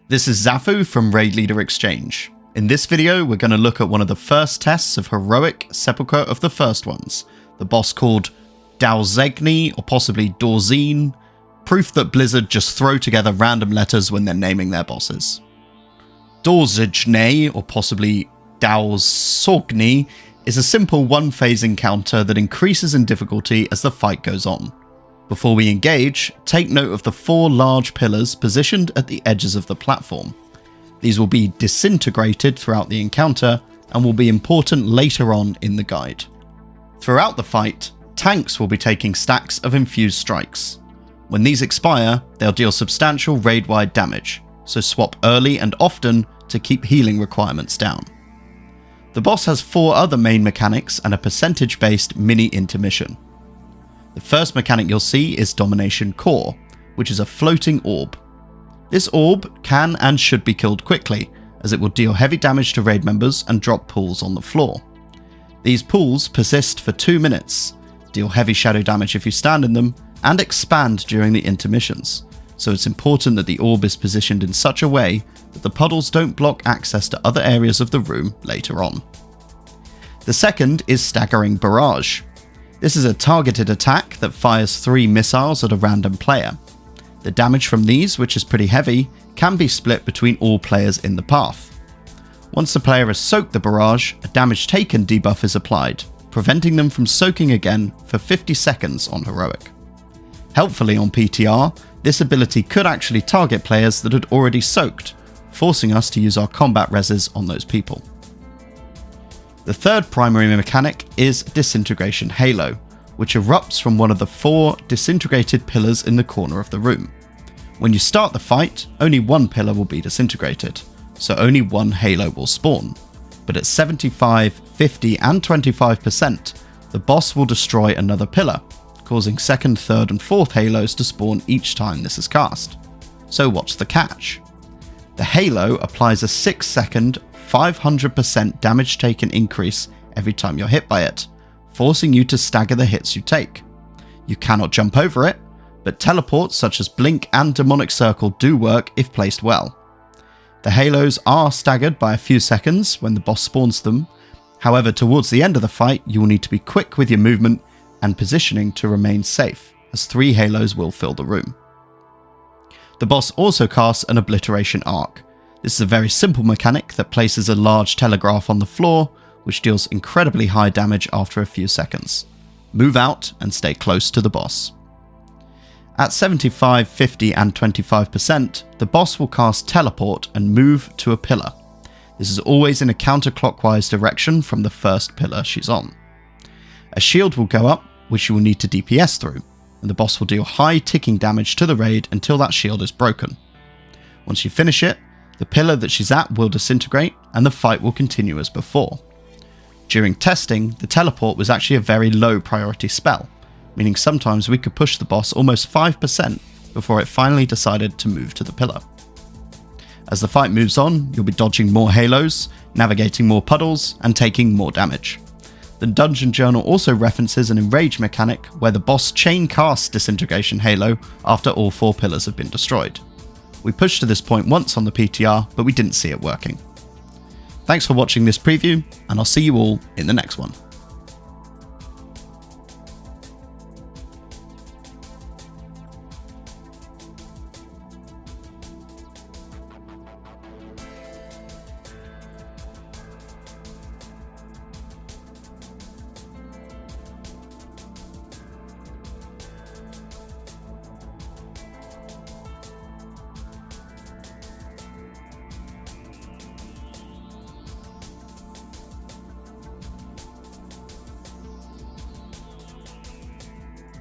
This is Zafu from Raid Leader Exchange. In this video, we're going to look at one of the first tests of heroic Sepulcher of the first ones, the boss called Dausegne or possibly Dausegne, proof that Blizzard just throw together random letters when they're naming their bosses. Dausegne or possibly Dausegne is a simple one-phase encounter that increases in difficulty as the fight goes on. Before we engage, take note of the 4 large pillars positioned at the edges of the platform. These will be disintegrated throughout the encounter and will be important later on in the guide. Throughout the fight, tanks will be taking stacks of infused strikes. When these expire, they'll deal substantial raid-wide damage, so swap early and often to keep healing requirements down. The boss has 4 other main mechanics and a percentage-based mini intermission. The first mechanic you'll see is Domination Core, which is a floating orb. This orb can and should be killed quickly, as it will deal heavy damage to raid members and drop pools on the floor. These pools persist for 2 minutes, deal heavy shadow damage if you stand in them, and expand during the intermissions, so it's important that the orb is positioned in such a way that the puddles don't block access to other areas of the room later on. The second is Staggering Barrage. This is a targeted attack that fires 3 missiles at a random player. The damage from these, which is pretty heavy, can be split between all players in the path. Once the player has soaked the barrage, a damage taken debuff is applied, preventing them from soaking again for 50 seconds on heroic. Helpfully on PTR, this ability could actually target players that had already soaked, forcing us to use our combat reses on those people. The third primary mechanic is Disintegration Halo, which erupts from one of the 4 disintegrated pillars in the corner of the room. When you start the fight, only one pillar will be disintegrated, so only one halo will spawn. But at 75, 50 and 25%, the boss will destroy another pillar, causing 2nd, 3rd and 4th halos to spawn each time this is cast. So what's the catch? The halo applies a 6-second, 500% damage taken increase every time you're hit by it, forcing you to stagger the hits you take. You cannot jump over it, but teleports such as Blink and Demonic Circle do work if placed well. The halos are staggered by a few seconds when the boss spawns them, however towards the end of the fight you will need to be quick with your movement and positioning to remain safe, as 3 halos will fill the room. The boss also casts an Obliteration Arc. This is a very simple mechanic that places a large telegraph on the floor, which deals incredibly high damage after a few seconds. Move out and stay close to the boss. At 75, 50 and 25%, the boss will cast Teleport and move to a pillar. This is always in a counterclockwise direction from the first pillar she's on. A shield will go up, which you will need to DPS through, and the boss will deal high ticking damage to the raid until that shield is broken. Once you finish it, the pillar that she's at will disintegrate and the fight will continue as before. During testing, the teleport was actually a very low priority spell, meaning sometimes we could push the boss almost 5% before it finally decided to move to the pillar. As the fight moves on, you'll be dodging more halos, navigating more puddles, and taking more damage. The Dungeon Journal also references an enrage mechanic where the boss chain casts Disintegration Halo after all 4 pillars have been destroyed. We pushed to this point once on the PTR, but we didn't see it working. Thanks for watching this preview, and I'll see you all in the next one.